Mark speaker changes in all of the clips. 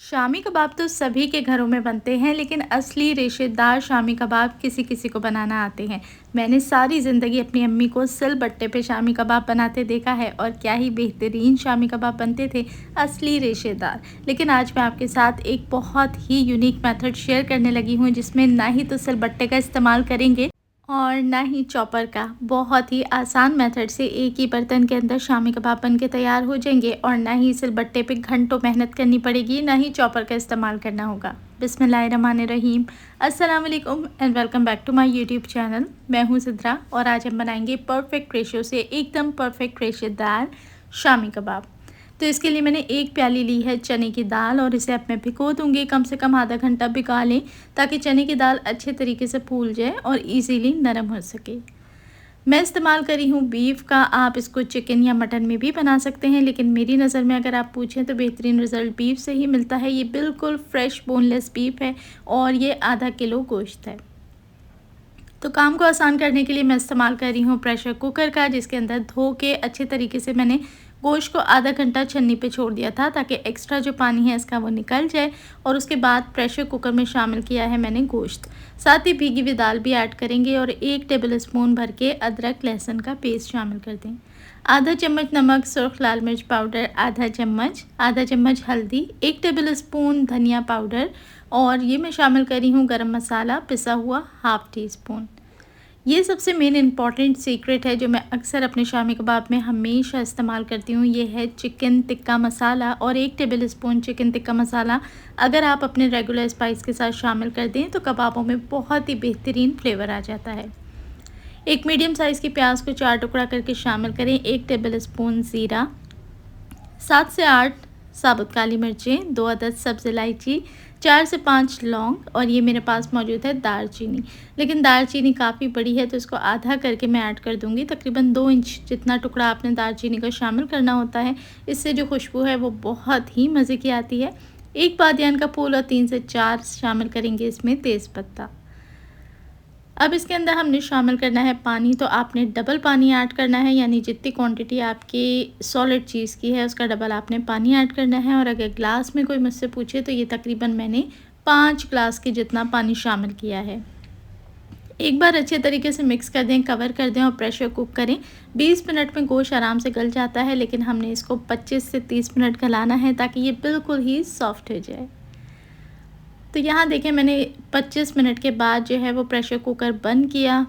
Speaker 1: शामी कबाब तो सभी के घरों में बनते हैं, लेकिन असली रेशेदार शामी कबाब किसी किसी को बनाना आते हैं। मैंने सारी ज़िंदगी अपनी अम्मी को सिलबट्टे पे शामी कबाब बनाते देखा है और क्या ही बेहतरीन शामी कबाब बनते थे, असली रेशेदार। लेकिन आज मैं आपके साथ एक बहुत ही यूनिक मेथड शेयर करने लगी हूँ, जिसमें ना ही तो सिलबट्टे का इस्तेमाल करेंगे और ना ही चॉपर का। बहुत ही आसान मेथड से एक ही बर्तन के अंदर शामी कबाब बन के तैयार हो जाएंगे और ना ही सिलबट्टे पे घंटों मेहनत करनी पड़ेगी, ना ही चॉपर का इस्तेमाल करना होगा। बिस्मिल्लाहिर्रहमानिर्रहीम। अस्सलाम वालेकुम and welcome back to my YouTube channel. मैं हूँ सिद्रा और आज हम बनाएंगे परफेक्ट रेशियो से एकदम परफेक्ट रेशेदार शामी कबाब। तो इसके लिए मैंने एक प्याली ली है चने की दाल और इसे अब मैं भिगो दूँगी। कम से कम आधा घंटा भिगा लें ताकि चने की दाल अच्छे तरीके से फूल जाए और इजीली नरम हो सके। मैं इस्तेमाल करी हूँ बीफ का, आप इसको चिकन या मटन में भी बना सकते हैं, लेकिन मेरी नज़र में अगर आप पूछें तो बेहतरीन रिज़ल्ट बीफ से ही मिलता है। ये बिल्कुल फ्रेश बोनलेस बीफ है और ये आधा किलो गोश्त है। तो काम को आसान करने के लिए मैं इस्तेमाल कर रही हूँ प्रेशर कुकर का, जिसके अंदर धो के अच्छे तरीके से मैंने गोश्त को आधा घंटा छन्नी पे छोड़ दिया था ताकि एक्स्ट्रा जो पानी है इसका वो निकल जाए। और उसके बाद प्रेशर कुकर में शामिल किया है मैंने गोश्त, साथ ही भीगी हुई दाल भी ऐड करेंगे और 1 टेबल स्पून भर के अदरक लहसुन का पेस्ट शामिल कर दें। आधा चम्मच नमक, सुर्ख लाल मिर्च पाउडर आधा चम्मच हल्दी, 1 टेबल स्पून धनिया पाउडर और ये मैं शामिल करी हूँ गरम मसाला पिसा हुआ हाफ़ टी स्पून। ये सबसे मेन इम्पॉर्टेंट सीक्रेट है जो मैं अक्सर अपने शामी कबाब में हमेशा इस्तेमाल करती हूँ। ये है चिकन टिक्का मसाला और 1 table spoon chicken tikka masala अगर आप अपने रेगुलर स्पाइस के साथ शामिल कर दें तो कबाबों में बहुत ही बेहतरीन फ्लेवर आ जाता है। एक मीडियम साइज़ की प्याज को 4 टुकड़ा करके शामिल करें, 1 टेबल स्पून ज़ीरा, 7 से 8 साबुत काली मिर्चें, 2 अदद सब्ज़ इलायची, 4 से 5 लौंग और ये मेरे पास मौजूद है दालचीनी। लेकिन दालचीनी काफ़ी बड़ी है तो इसको आधा करके मैं ऐड कर दूँगी। तकरीबन 2 इंच जितना टुकड़ा आपने दालचीनी का शामिल करना होता है। इससे जो खुशबू है वो बहुत ही मज़े की आती है। 1 बादियान का फूल और 3 से 4 शामिल करेंगे इसमें तेज़पत्ता। अब इसके अंदर हमने शामिल करना है पानी, तो आपने डबल पानी ऐड करना है, यानी जितनी क्वांटिटी आपकी सॉलिड चीज़ की है उसका डबल आपने पानी ऐड करना है। और अगर ग्लास में कोई मुझसे पूछे तो ये तकरीबन मैंने 5 ग्लास के जितना पानी शामिल किया है। एक बार अच्छे तरीके से मिक्स कर दें, कवर कर दें और प्रेशर कुक करें। 20 मिनट में गोश्त आराम से गल जाता है, लेकिन हमने इसको 25 से 30 मिनट गलाना है ताकि ये बिल्कुल ही सॉफ्ट हो जाए। तो यहाँ देखें मैंने 25 मिनट के बाद जो है वो प्रेशर कुकर बंद किया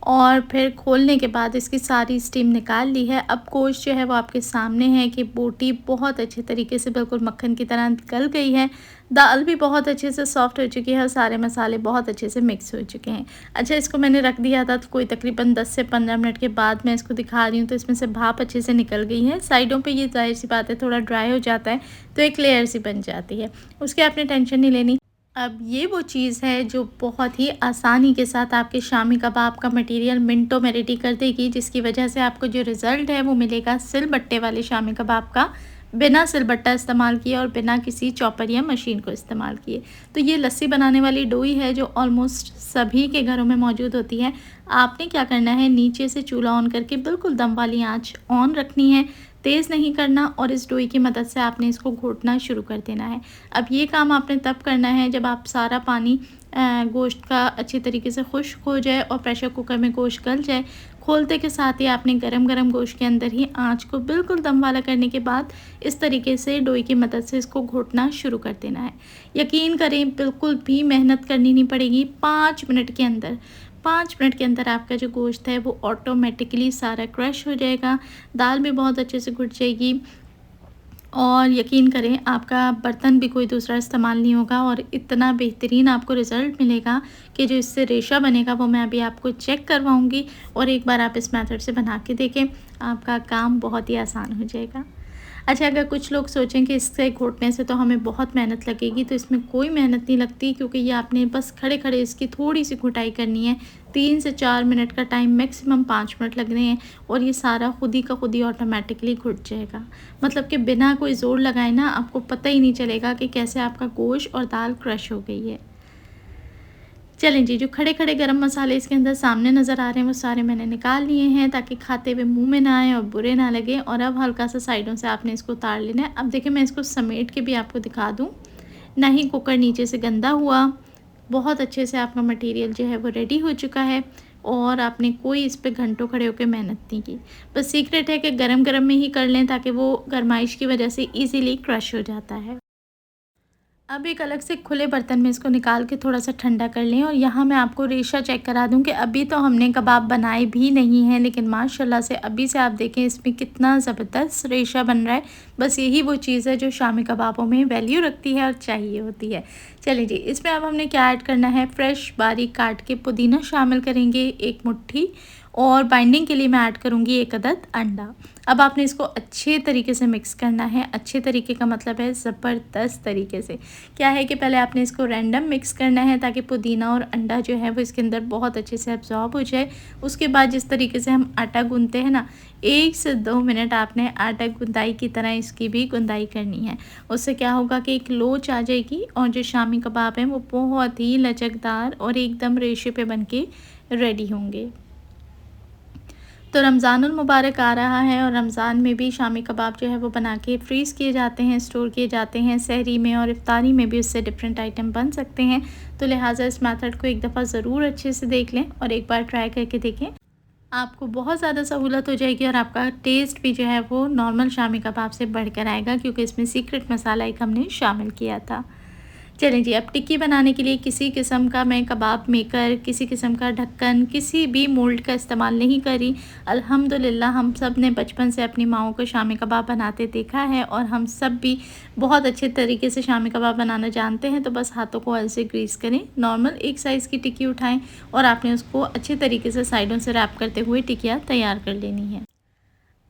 Speaker 1: और फिर खोलने के बाद इसकी सारी स्टीम निकाल ली है। अब गोश्त जो है वो आपके सामने है कि बोटी बहुत अच्छे तरीके से बिल्कुल मक्खन की तरह गल गई है। दाल भी बहुत अच्छे से सॉफ्ट हो चुकी है और सारे मसाले बहुत अच्छे से मिक्स हो चुके हैं। अच्छा, इसको मैंने रख दिया था तो कोई तकरीबन 10 से 15 मिनट के बाद मैं इसको दिखा रही हूँ तो इसमें से भाप अच्छे से निकल गई है। साइडों पे ये ज़ाहिर सी बात है थोड़ा ड्राई हो जाता है तो एक लेयर सी बन जाती है, उसकी आपने टेंशन नहीं लेनी। अब ये वो चीज़ है जो बहुत ही आसानी के साथ आपके शामी कबाब का मटेरियल मिनटों में रेडी कर देगी, जिसकी वजह से आपको जो रिज़ल्ट है वो मिलेगा सिलबट्टे वाले शामी कबाब का, बिना सिलबट्टा इस्तेमाल किए और बिना किसी चॉपर या मशीन को इस्तेमाल किए। तो ये लस्सी बनाने वाली डोई है जो ऑलमोस्ट सभी के घरों में मौजूद होती है। आपने क्या करना है, नीचे से चूल्हा ऑन करके बिल्कुल दम वाली आँच ऑन रखनी है, तेज़ नहीं करना, और इस डोई की मदद से आपने इसको घोटना शुरू कर देना है। अब ये काम आपने तब करना है जब आप सारा पानी गोश्त का अच्छी तरीके से खुश्क हो जाए और प्रेशर कुकर में गोश्त गल जाए। खोलते के साथ ही आपने गरम गरम गोश्त के अंदर ही आंच को बिल्कुल दम वाला करने के बाद इस तरीके से डोई की मदद से इसको घोटना शुरू कर देना है। यकीन करें बिल्कुल भी मेहनत करनी नहीं पड़ेगी। 5 मिनट के अंदर 5 मिनट के अंदर आपका जो गोश्त है वो ऑटोमेटिकली सारा क्रश हो जाएगा, दाल भी बहुत अच्छे से घुट जाएगी और यकीन करें आपका बर्तन भी कोई दूसरा इस्तेमाल नहीं होगा और इतना बेहतरीन आपको रिज़ल्ट मिलेगा कि जो इससे रेशा बनेगा वो मैं अभी आपको चेक करवाऊंगी और एक बार आप इस मेथड से बना के देखें, आपका काम बहुत ही आसान हो जाएगा। अच्छा, अगर कुछ लोग सोचें कि इससे घोटने से तो हमें बहुत मेहनत लगेगी, तो इसमें कोई मेहनत नहीं लगती, क्योंकि ये आपने बस खड़े खड़े इसकी थोड़ी सी घुटाई करनी है। 3 से 4 मिनट का टाइम, मैक्सिमम 5 मिनट लगने हैं और ये सारा खुद ही का खुद ही ऑटोमेटिकली घुट जाएगा। मतलब कि बिना कोई ज़ोर लगाए ना आपको पता ही नहीं चलेगा कि कैसे आपका गोश्त और दाल क्रश हो गई है। चलें जी, जो खड़े-खड़े गरम मसाले इसके अंदर सामने नज़र आ रहे हैं वो सारे मैंने निकाल लिए हैं ताकि खाते हुए मुँह में ना आए और बुरे ना लगें। और अब हल्का-सा साइडों से आपने इसको उतार लेना है। अब देखिए मैं इसको समेट के भी आपको दिखा दूँ, ना ही कुकर नीचे से गंदा हुआ, बहुत अच्छे से आपका मटीरियल जो है वो रेडी हो चुका है और आपने कोई इस पे घंटों खड़े होकर मेहनत नहीं की। बस सीक्रेट है कि गरम-गरम में ही कर लें ताकि वो गरमाइश की वजह से ईज़िली क्रश हो जाता है। अब एक अलग से खुले बर्तन में इसको निकाल के थोड़ा-सा ठंडा कर लें। और यहाँ मैं आपको रेशा चेक करा दूँ कि अभी तो हमने कबाब बनाए भी नहीं हैं, लेकिन माशाल्लाह से अभी से आप देखें इसमें कितना ज़बरदस्त रेशा बन रहा है। बस यही वो चीज़ है जो शामी कबाबों में वैल्यू रखती है और चाहिए होती है। चलिए जी, इसमें अब हमने क्या ऐड करना है, फ्रेश बारीक काट के पुदीना शामिल करेंगे 1 मुट्ठी, और बाइंडिंग के लिए मैं ऐड करूँगी 1 अदद अंडा। अब आपने इसको अच्छे तरीके से मिक्स करना है। अच्छे तरीके का मतलब है ज़बरदस्त तरीके से। क्या है कि पहले आपने इसको रैंडम मिक्स करना है ताकि पुदीना और अंडा जो है वो इसके अंदर बहुत अच्छे से एब्ज़ॉर्ब हो जाए। उसके बाद जिस तरीके से हम आटा गूँथते हैं ना, 1 से 2 मिनट आपने आटा गुंदाई की तरह इसकी भी गुंदाई करनी है। उससे क्या होगा कि एक लोच आ जाएगी और जो शामी कबाब हैं वो बहुत ही लचकदार और एकदम रेशे पे बन के रेडी होंगे। तो रमज़ानुल मुबारक आ रहा है और रमज़ान में भी शामी कबाब जो है वो बना के फ्रीज़ किए जाते हैं, स्टोर किए जाते हैं। सहरी में और इफ्तारी में भी उससे डिफरेंट आइटम बन सकते हैं। तो लिहाजा इस मेथड को एक दफ़ा ज़रूर अच्छे से देख लें और एक बार ट्राई करके देखें। आपको बहुत ज़्यादा सहूलत हो जाएगी और आपका टेस्ट भी जो है वो नॉर्मल शामी कबाब से बढ़कर आएगा, क्योंकि इसमें सीक्रेट मसाला एक हमने शामिल किया था। चलें जी, अब टिक्की बनाने के लिए किसी किस्म का मैं कबाब मेकर, किसी किस्म का ढक्कन, किसी भी मोल्ड का इस्तेमाल नहीं करी। अल्हम्दुलिल्लाह हम सब ने बचपन से अपनी माओं को शामी कबाब बनाते देखा है और हम सब भी बहुत अच्छे तरीके से शामी कबाब बनाना जानते हैं। तो बस हाथों को ऑयल से ग्रीस करें, नॉर्मल एक साइज़ की टिक्की उठाएं और आपने उसको अच्छे तरीके से साइडों से रैप करते हुए टिक्कियाँ तैयार कर लेनी है।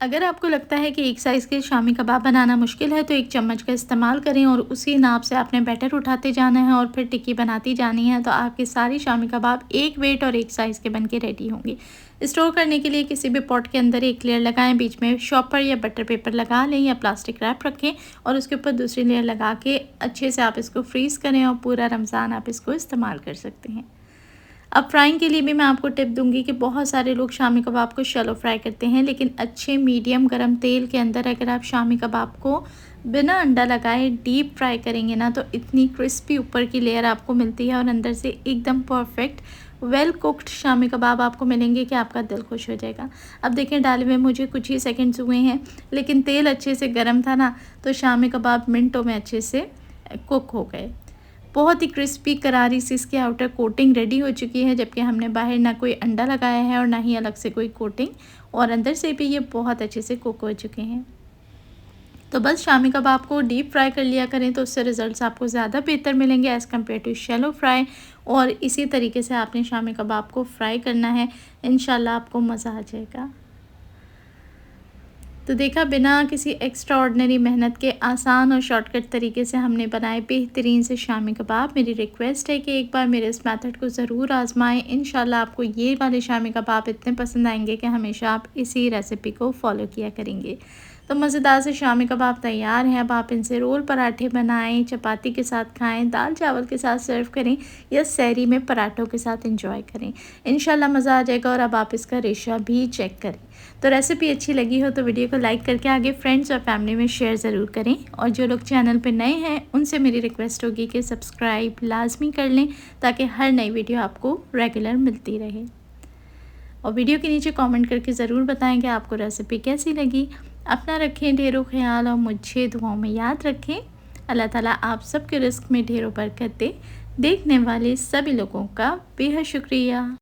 Speaker 1: अगर आपको लगता है कि एक साइज़ के शामी कबाब बनाना मुश्किल है तो 1 चम्मच का इस्तेमाल करें और उसी नाप से आपने बैटर उठाते जाना है और फिर टिक्की बनाती जानी है। तो आपके सारी शामी कबाब एक वेट और एक साइज़ के बन के रेडी होंगे। स्टोर करने के लिए किसी भी पॉट के अंदर एक लेयर लगाएं, बीच में शॉपर या बटर पेपर लगा लें या प्लास्टिक रैप रखें और उसके ऊपर दूसरी लेयर लगा के अच्छे से आप इसको फ्रीज़ करें और पूरा रमज़ान आप इसको इस्तेमाल कर सकते हैं। अब फ्राइंग के लिए भी मैं आपको टिप दूंगी कि बहुत सारे लोग शामी कबाब को शैलो फ्राई करते हैं, लेकिन अच्छे मीडियम गरम तेल के अंदर अगर आप शामी कबाब को बिना अंडा लगाए डीप फ्राई करेंगे ना, तो इतनी क्रिस्पी ऊपर की लेयर आपको मिलती है और अंदर से एकदम perfect well cooked shami kebab आपको मिलेंगे कि आपका दिल खुश हो जाएगा। अब देखें, डाले हुए मुझे कुछ ही सेकंड्स हुए हैं, लेकिन तेल अच्छे से गर्म था ना, तो शामी कबाब मिनटों में अच्छे से कुक हो गए। बहुत ही क्रिस्पी करारी सी इसकी आउटर कोटिंग रेडी हो चुकी है, जबकि हमने बाहर ना कोई अंडा लगाया है और ना ही अलग से कोई कोटिंग, और अंदर से भी ये बहुत अच्छे से कुक हो चुके हैं। तो बस शामी कबाब को डीप फ्राई कर लिया करें तो उससे रिज़ल्ट्स आपको ज़्यादा बेहतर मिलेंगे as compare to shallow fry. और इसी तरीके से आपने शामी कबाब को फ्राई करना है, इंशाल्लाह आपको मज़ा आ जाएगा। तो देखा, बिना किसी एक्स्ट्रा ऑर्डिनरी मेहनत के आसान और शॉर्टकट तरीके से हमने बनाए बेहतरीन से शामी कबाब। मेरी रिक्वेस्ट है कि एक बार मेरे इस मेथड को ज़रूर आजमाएं। इंशाल्लाह आपको ये वाले शामी कबाब इतने पसंद आएंगे कि हमेशा आप इसी रेसिपी को फॉलो किया करेंगे। तो मज़ेदार से शामी कबाब तैयार हैं। अब आप इनसे रोल पराठे बनाएं, चपाती के साथ खाएं, दाल चावल के साथ सर्व करें या सहरी में पराठों के साथ एंजॉय करें। इंशाल्लाह मज़ा आ जाएगा। और अब आप इसका रेशा भी चेक करें। तो रेसिपी अच्छी लगी हो तो वीडियो को लाइक करके आगे फ्रेंड्स और फैमिली में शेयर ज़रूर करें। और जो लोग चैनल पर नए हैं उनसे मेरी रिक्वेस्ट होगी कि सब्सक्राइब लाजमी कर लें ताकि हर नई वीडियो आपको रेगुलर मिलती रहे। और वीडियो के नीचे कमेंट करके ज़रूर बताएं कि आपको रेसिपी कैसी लगी। अपना रखें ढेरों ख्याल और मुझे दुआओं में याद रखें। अल्लाह ताला आप सबके रिस्क में ढेरों बरकत दे। देखने वाले सभी लोगों का बेहद शुक्रिया।